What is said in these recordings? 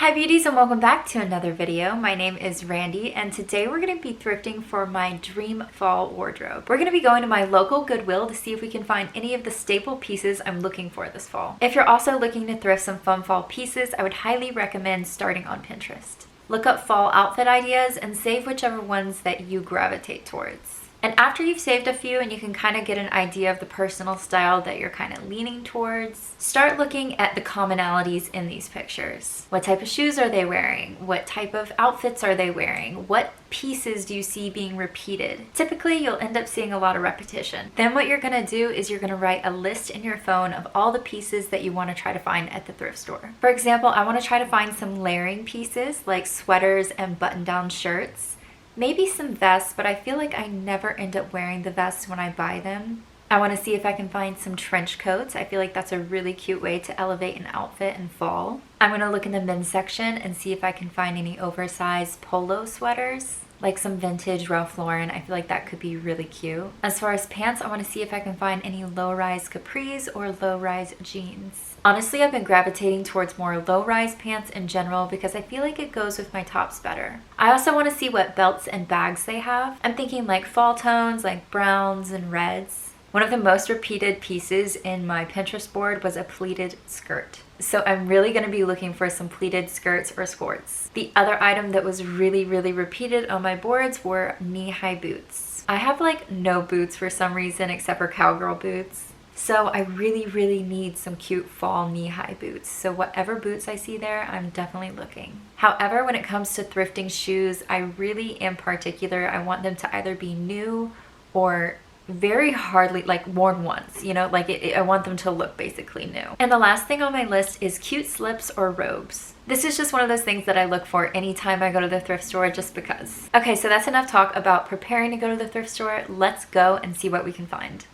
Hi beauties and welcome back to another video. My name is Randy and today we're going to be thrifting for my dream fall wardrobe. We're going to be going to my local Goodwill to see if we can find any of the staple pieces I'm looking for this fall. If you're also looking to thrift some fun fall pieces, I would highly recommend starting on Pinterest. Look up fall outfit ideas and save whichever ones that you gravitate towards. And after you've saved a few and you can kind of get an idea of the personal style that you're kind of leaning towards, start looking at the commonalities in these pictures. What type of shoes are they wearing? What type of outfits are they wearing? What pieces do you see being repeated? Typically, you'll end up seeing a lot of repetition. Then what you're going to do is you're going to write a list in your phone of all the pieces that you want to try to find at the thrift store. For example, I want to try to find some layering pieces like sweaters and button-down shirts. Maybe some vests, but I feel like I never end up wearing the vests when I buy them. I want to see if I can find some trench coats. I feel like that's a really cute way to elevate an outfit in fall. I'm going to look in the men's section and see if I can find any oversized polo sweaters, like some vintage Ralph Lauren. I feel like that could be really cute. As far as pants, I want to see if I can find any low-rise capris or low-rise jeans. Honestly, I've been gravitating towards more low-rise pants in general because I feel like it goes with my tops better. I also want to see what belts and bags they have. I'm thinking like fall tones, like browns and reds. One of the most repeated pieces in my Pinterest board was a pleated skirt. So I'm really going to be looking for some pleated skirts or skirts. The other item that was really repeated on my boards were knee-high boots. I have like no boots for some reason except for cowgirl boots. So I really need some cute fall knee-high boots. So whatever boots I see there, I'm definitely looking. However, when it comes to thrifting shoes, I really am particular. I want them to either be new or very hardly like worn once, you know, like I want them to look basically new. And the last thing on my list is cute slips or robes. This is just one of those things that I look for anytime I go to the thrift store just because. Okay, so that's enough talk about preparing to go to the thrift store. Let's go and see what we can find.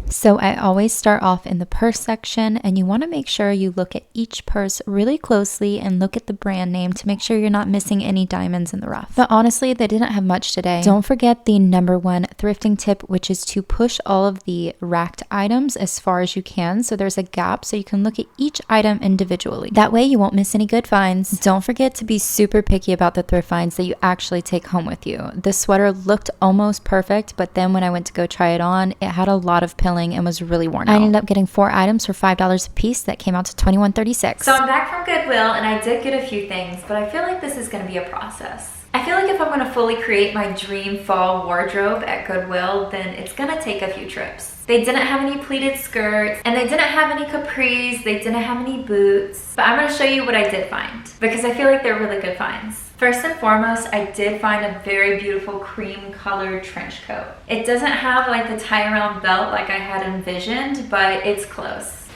So I always start off in the purse section, and you want to make sure you look at each purse really closely and look at the brand name to make sure you're not missing any diamonds in the rough. But honestly, they didn't have much today. Don't forget the number one thrifting tip, which is to push all of the racked items as far as you can so there's a gap so you can look at each item individually. That way you won't miss any good finds. Don't forget to be super picky about the thrift finds that you actually take home with you. This sweater looked almost perfect, but then when I went to go try it on, it had a lot of pilling and was really worn out. I ended up getting 4 items for $5 a piece. That came out to $21.36. So I'm back from Goodwill and I did get a few things, but I feel like this is going to be a process. I feel like if I'm going to fully create my dream fall wardrobe at Goodwill, then it's going to take a few trips. They didn't have any pleated skirts, and they didn't have any capris, they didn't have any boots, but I'm going to show you what I did find, because I feel like they're really good finds. First and foremost, I did find a very beautiful cream colored trench coat. It doesn't have like the tie around belt like I had envisioned, but it's close.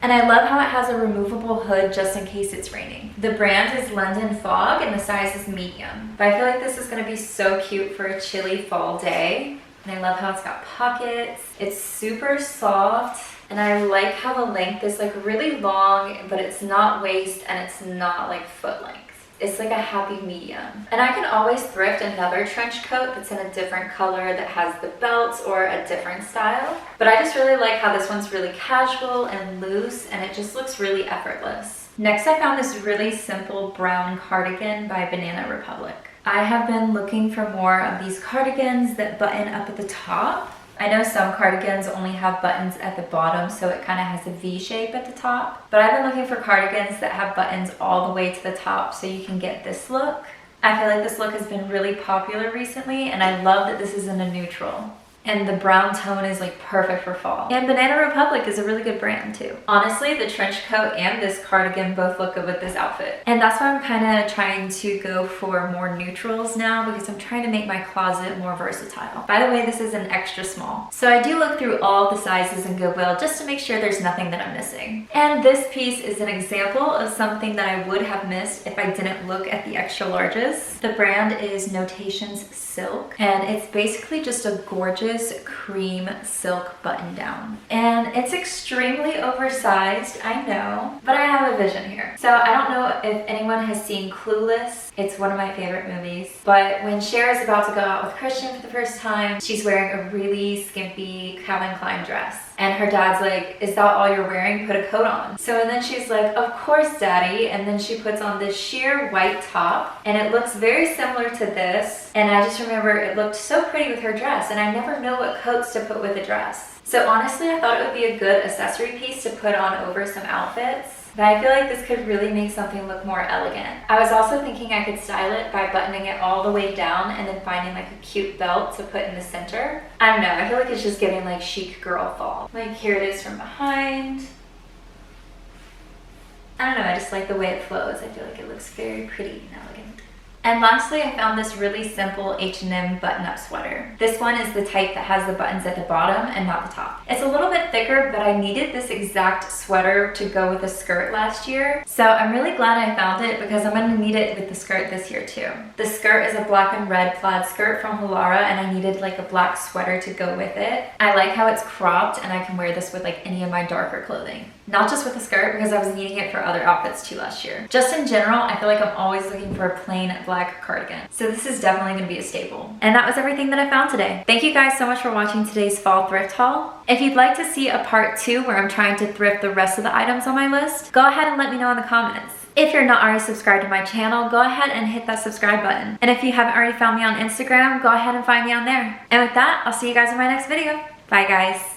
And I love how it has a removable hood just in case it's raining. The brand is London Fog and the size is medium. But I feel like this is going to be so cute for a chilly fall day. And I love how it's got pockets. It's super soft. And I like how the length is like really long, but it's not waist and it's not like foot length. It's like a happy medium. And I can always thrift another trench coat that's in a different color that has the belts or a different style. But I just really like how this one's really casual and loose and it just looks really effortless. Next, I found this really simple brown cardigan by Banana Republic. I have been looking for more of these cardigans that button up at the top. I know some cardigans only have buttons at the bottom, so it kind of has a V shape at the top. But I've been looking for cardigans that have buttons all the way to the top so you can get this look. I feel like this look has been really popular recently, and I love that this is in a neutral. And the brown tone is like perfect for fall. And Banana Republic is a really good brand too. Honestly, the trench coat and this cardigan both look good with this outfit. And that's why I'm kind of trying to go for more neutrals now because I'm trying to make my closet more versatile. By the way, this is an extra small. So I do look through all the sizes in Goodwill just to make sure there's nothing that I'm missing. And this piece is an example of something that I would have missed if I didn't look at the extra larges. The brand is Notations Silk, and it's basically just a gorgeous gorgeous cream silk button down. And it's extremely oversized, I know, but I have a vision here. So I don't know if anyone has seen Clueless. It's one of my favorite movies. But when Cher is about to go out with Christian for the first time, she's wearing a really skimpy Calvin Klein dress. And her dad's like, is that all you're wearing? Put a coat on. So and then she's like, of course, Daddy. And then she puts on this sheer white top. And it looks very similar to this. And I just remember it looked so pretty with her dress. And I never know what coats to put with a dress. So honestly, I thought it would be a good accessory piece to put on over some outfits. But I feel like this could really make something look more elegant. I was also thinking I could style it by buttoning it all the way down and then finding like a cute belt to put in the center. I don't know, I feel like it's just giving like chic girl fall. Like here it is from behind. I don't know, I just like the way it flows. I feel like it looks very pretty and elegant. And lastly, I found this really simple H&M button-up sweater. This one is the type that has the buttons at the bottom and not the top. It's a little bit thicker, but I needed this exact sweater to go with a skirt last year. So I'm really glad I found it because I'm gonna need it with the skirt this year too. The skirt is a black and red plaid skirt from Halara, and I needed like a black sweater to go with it. I like how it's cropped and I can wear this with like any of my darker clothing. Not just with the skirt, because I was needing it for other outfits too last year. Just in general, I feel like I'm always looking for a plain black cardigan. So this is definitely gonna be a staple. And that was everything that I found today. Thank you guys so much for watching today's fall thrift haul. If you'd like to see a part 2 where I'm trying to thrift the rest of the items on my list, go ahead and let me know in the comments. If you're not already subscribed to my channel, go ahead and hit that subscribe button. And if you haven't already found me on Instagram, go ahead and find me on there. And with that, I'll see you guys in my next video. Bye guys.